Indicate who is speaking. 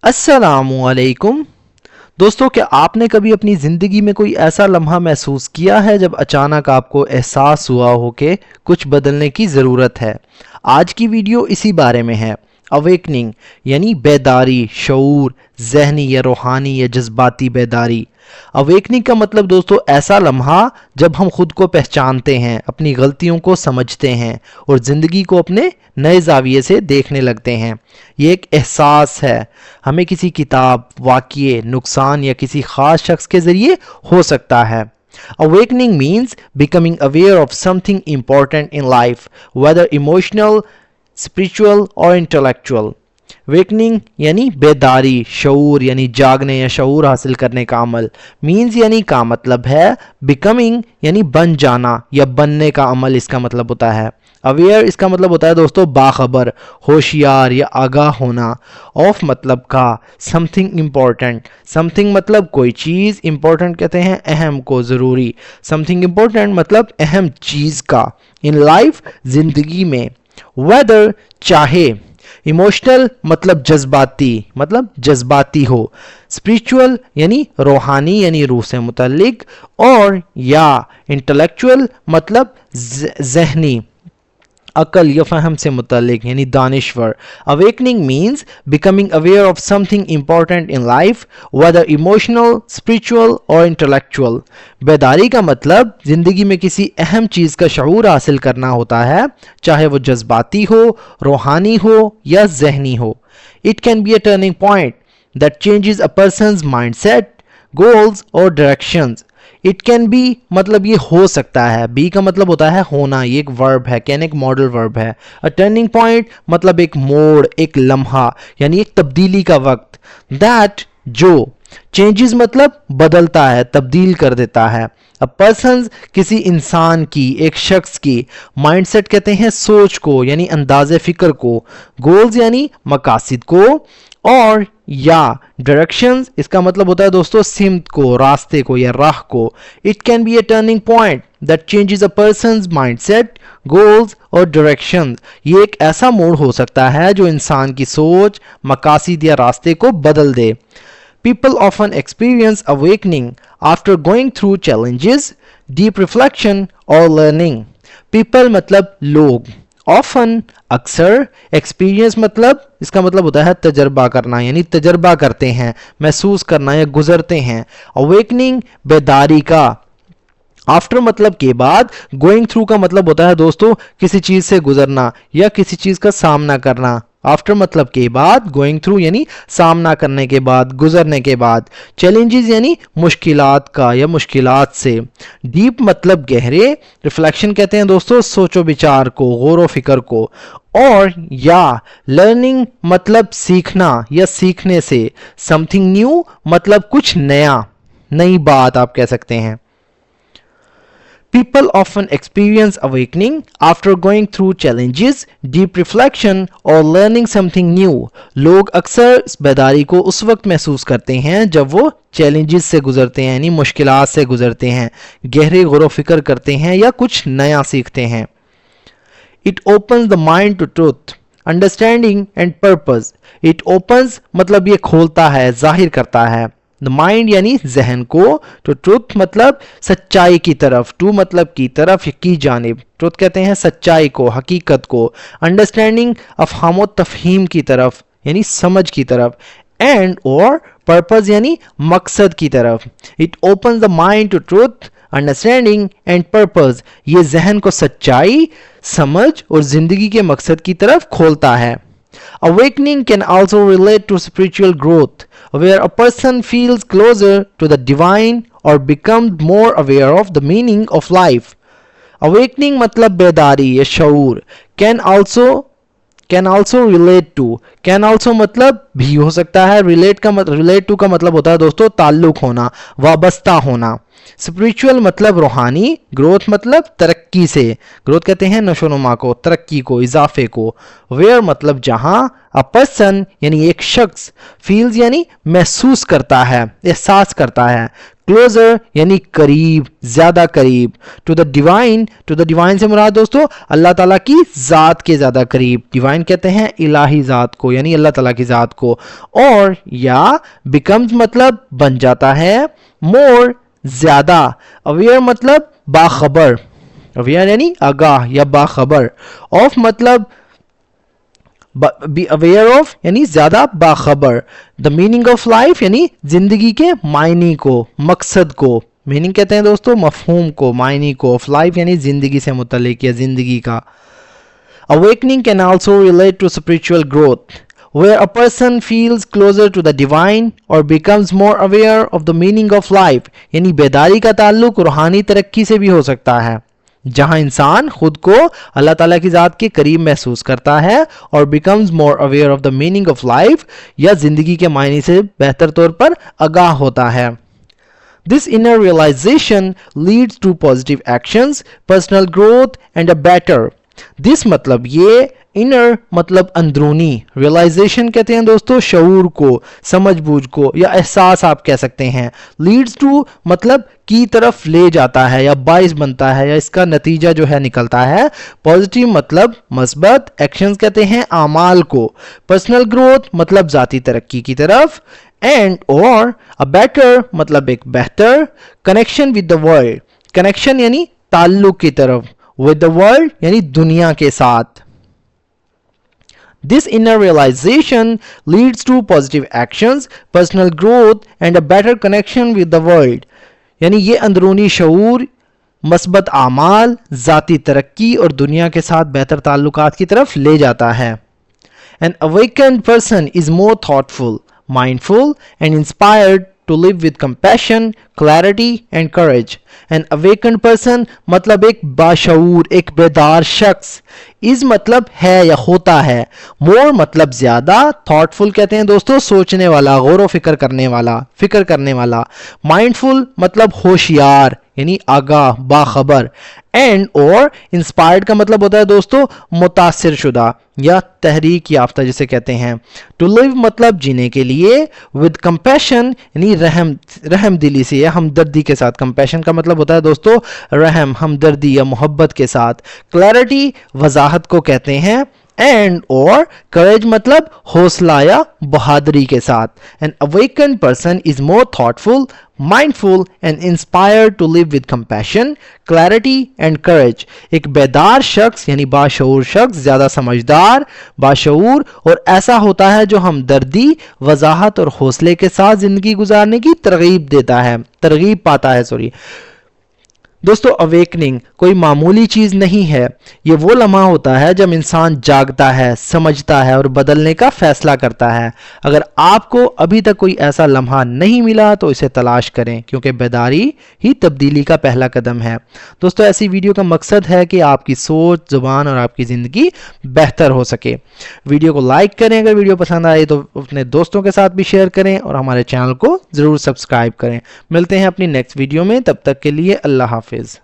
Speaker 1: अस्सलामुअलैकुम दोस्तों, क्या आपने कभी अपनी ज़िंदगी में कोई ऐसा लम्हा महसूस किया है जब अचानक आपको एहसास हुआ हो कि कुछ बदलने की ज़रूरत है। आज की वीडियो इसी बारे में है। अवेकनिंग यानी बेदारी, शऊर, जहनी या रूहानी या जज्बाती बेदारी। अवेकनिंग का मतलब दोस्तों ऐसा लम्हा जब हम खुद को पहचानते हैं, अपनी गलतियों को समझते हैं और ज़िंदगी को अपने नए जाविये से देखने लगते हैं। ये एक एहसास है, हमें किसी किताब, वाक़ये, नुकसान या किसी ख़ास शख्स के ज़रिए हो सकता है। Awakening means becoming aware of something important in life, whether emotional, spiritual or intellectual. Wakening यानी बेदारी, शऊर यानी जागने या शऊर हासिल करने का अमल। मीन्स यानी का मतलब है बिकमिंग यानी बन जाना या बनने का अमल इसका मतलब होता है। अवेयर इसका मतलब होता है दोस्तों बाखबर, होशियार या आगाह होना। ऑफ मतलब का, समथिंग इम्पोर्टेंट, समथिंग मतलब कोई चीज़, इम्पोर्टेंट कहते हैं अहम को, ज़रूरी। समथिंग इम्पोर्टेंट मतलब अहम चीज़ का इन लाइफ, ज़िंदगी में। वेदर चाहे, इमोशनल मतलब जज्बाती हो। स्पिरिचुअल यानी रूहानी यानी रूह से मुतल्लिक, और या इंटेलेक्चुअल मतलब जहनी, अकल या फहम से मुतल्लिक यानी दानिश्वर। Awakening means becoming aware of something important in life, whether emotional, spiritual और इंटेलेक्चुअल। बेदारी का मतलब जिंदगी में किसी अहम चीज़ का शऊर हासिल करना होता है, चाहे वो जज्बाती हो, रूहानी हो या जहनी हो। It can be a turning point that changes a persons mindset, goals और डायरेक्शंस। इट कैन बी मतलब ये हो सकता है, बी का मतलब होता है होना, ये एक वर्ब है, कैन एक मॉडल वर्ब है। अ टर्निंग पॉइंट मतलब एक मोड़, एक लम्हा यानी एक तब्दीली का वक्त। दैट जो, चेंजेस मतलब बदलता है, तब्दील कर देता है। अ पर्सन किसी इंसान की, एक शख्स की। माइंडसेट कहते हैं सोच को यानी अंदाज़े फ़िक्र को। गोल्स यानी मकासिद को, और या डायरेक्शंस इसका मतलब होता है दोस्तों सिमत को, रास्ते को या राह को। It can be a turning point that changes a persons mindset, goals और डायरेक्शंस। ये एक ऐसा मोड़ हो सकता है जो इंसान की सोच, मकासिद या रास्ते को बदल दे। People often experience awakening after going through challenges, deep reflection or learning. People मतलब लोग, often अक्सर, experience मतलब इसका मतलब होता है तजर्बा करना यानी तजर्बा करते हैं, महसूस करना या गुजरते हैं। awakening बेदारी का, आफ्टर मतलब के बाद, गोइंग थ्रू का मतलब होता है दोस्तों किसी चीज़ से गुजरना या किसी चीज़ का सामना करना। आफ्टर मतलब के बाद, गोइंग थ्रू यानी सामना करने के बाद, गुजरने के बाद। चैलेंजेस यानी मुश्किलात का या मुश्किलात से। डीप मतलब गहरे, रिफ्लेक्शन कहते हैं दोस्तों सोचो विचार को, गौर व फिक्र को। और या लर्निंग मतलब सीखना या सीखने से। समथिंग न्यू मतलब कुछ नया, नई बात आप कह सकते हैं। People often experience awakening after going through challenges, deep reflection or learning something new. लोग अक्सर इस बेदारी को उस वक्त महसूस करते हैं जब वो चैलेंजेस से गुजरते हैं यानी मुश्किलात से गुजरते हैं, गहरे गौर व फिक्र करते हैं या कुछ नया सीखते हैं। It opens the mind to truth, understanding and purpose. It opens मतलब ये खोलता है, जाहिर करता है। द माइंड यानी जहन को, तो ट्रुथ मतलब सच्चाई की तरफ, टू मतलब की तरफ की जानिब, ट्रुथ कहते हैं सच्चाई को, हकीकत को। अंडरस्टैंडिंग अफहाम तफहीम की तरफ यानी समझ की तरफ। एंड और पर्पस यानी मकसद की तरफ। It open the mind to truth, understanding and purpose. ये जहन को सच्चाई, समझ और जिंदगी के मकसद की तरफ खोलता है। Awakening can also relate to spiritual growth, where a person feels closer to the divine or becomes more aware of the meaning of life. Awakening मतलब बेदारी या शऊर। can also relate to, can also मतलब भी हो सकता है। relate to का मतलब होता है दोस्तों ताल्लुक होना, वाबस्ता होना। स्पिरिचुअल मतलब रूहानी, ग्रोथ मतलब तरक्की से, ग्रोथ कहते हैं नशोनुमा को, तरक्की को, इजाफे को। वेयर मतलब जहां, अ पर्सन यानी एक शख्स, फील्स यानी महसूस करता है, एहसास करता है, क्लोजर यानी करीब, ज्यादा करीब, टू द डिवाइन से मुराद दोस्तों अल्लाह ताला की जात के ज्यादा करीब, डिवाइन कहते हैं इलाही जात को यानी अल्लाह ताला की जात को, और या बिकम्स मतलब बन जाता है, मोर ज्यादा, अवेयर मतलब बाखबर, अवेयर यानी आगाह या बाखबर, ऑफ मतलब बी अवेयर ऑफ यानी ज्यादा बाखबर, द मीनिंग ऑफ लाइफ यानी जिंदगी के मायने को, मकसद को, मीनिंग कहते हैं दोस्तों मफहूम को, मायने को, ऑफ लाइफ यानी जिंदगी से मुतल्लिक या जिंदगी का। Awakening can also relate to spiritual growth where a person feels closer to the divine or becomes more aware of the meaning of life, यानी बेदारी का ताल्लुक रूहानी तरक्की से भी हो सकता है, जहां इंसान खुद को अल्लाह ताला की ज़ात के करीब महसूस करता है और becomes more aware of the meaning of life या जिंदगी के मायने से बेहतर तौर पर आगाह होता है। This inner realization leads to positive actions, personal growth and a better. This मतलब ये इनर मतलब अंदरूनी, रियलाइजेशन कहते हैं दोस्तों शऊर को, समझबूझ को या एहसास आप कह सकते हैं, लीड्स टू मतलब की तरफ ले जाता है या बाइस बनता है या इसका नतीजा जो है निकलता है, पॉजिटिव मतलब मस्बत, एक्शंस कहते हैं आमाल को, पर्सनल ग्रोथ मतलब जाती तरक्की की तरफ, एंड और अ बेटर मतलब एक बेहतर, connection with the world, connection यानी ताल्लुक की तरफ, विद द वर्ल्ड यानी दुनिया के साथ। This inner realization leads to positive actions, personal growth and a better connection with the world. यानी ये अंदरूनी शऊर, मस्बत आमाल, ज़ाती तरक्की और दुनिया के साथ बेहतर ताल्लुकात की तरफ ले जाता है। An awakened person is more thoughtful, mindful and inspired to live with compassion, clarity and courage. An awakened person मतलब एक बाशऊर, एक बेदार शख्स, is मतलब है या होता है, more मतलब ज्यादा, thoughtful कहते हैं दोस्तों सोचने वाला, गौर व फिक्र करने वाला, mindful मतलब होशियार यानी आगाह, बाखबर, एंड और इंस्पायर्ड का मतलब होता है दोस्तों मुतासिर शुदा या तहरीक याफ्ता जिसे कहते हैं, टू लिव मतलब जीने के लिए, विद कंपैशन यानी रहम दिली से या हमदर्दी के साथ, कंपैशन का मतलब होता है दोस्तों रहम, हमदर्दी या मोहब्बत के साथ, क्लैरिटी वजाहत को कहते हैं, एंड और करेज मतलब हौसला या बहादुरी के साथ। An awakened person is more thoughtful, mindful and inspired to live with compassion, clarity and courage. एक बेदार शख्स यानी बाशऊर शख्स ज्यादा समझदार, बाशऊर और ऐसा होता है जो हमदर्दी, वजाहत और हौसले के साथ जिंदगी गुजारने की तरगीब पाता है। दोस्तों अवेकनिंग कोई मामूली चीज नहीं है, ये वो लम्हा होता है जब इंसान जागता है, समझता है और बदलने का फैसला करता है। अगर आपको अभी तक कोई ऐसा लम्हा नहीं मिला तो इसे तलाश करें, क्योंकि बेदारी ही तब्दीली का पहला कदम है। दोस्तों ऐसी वीडियो का मकसद है कि आपकी सोच, जुबान और आपकी ज़िंदगी बेहतर हो सके। वीडियो को लाइक करें, अगर वीडियो पसंद आए तो अपने दोस्तों के साथ भी शेयर करें और हमारे चैनल को ज़रूर सब्सक्राइब करें। मिलते हैं अपनी नेक्स्ट वीडियो में, तब तक के लिए अल्लाह हाफिज़।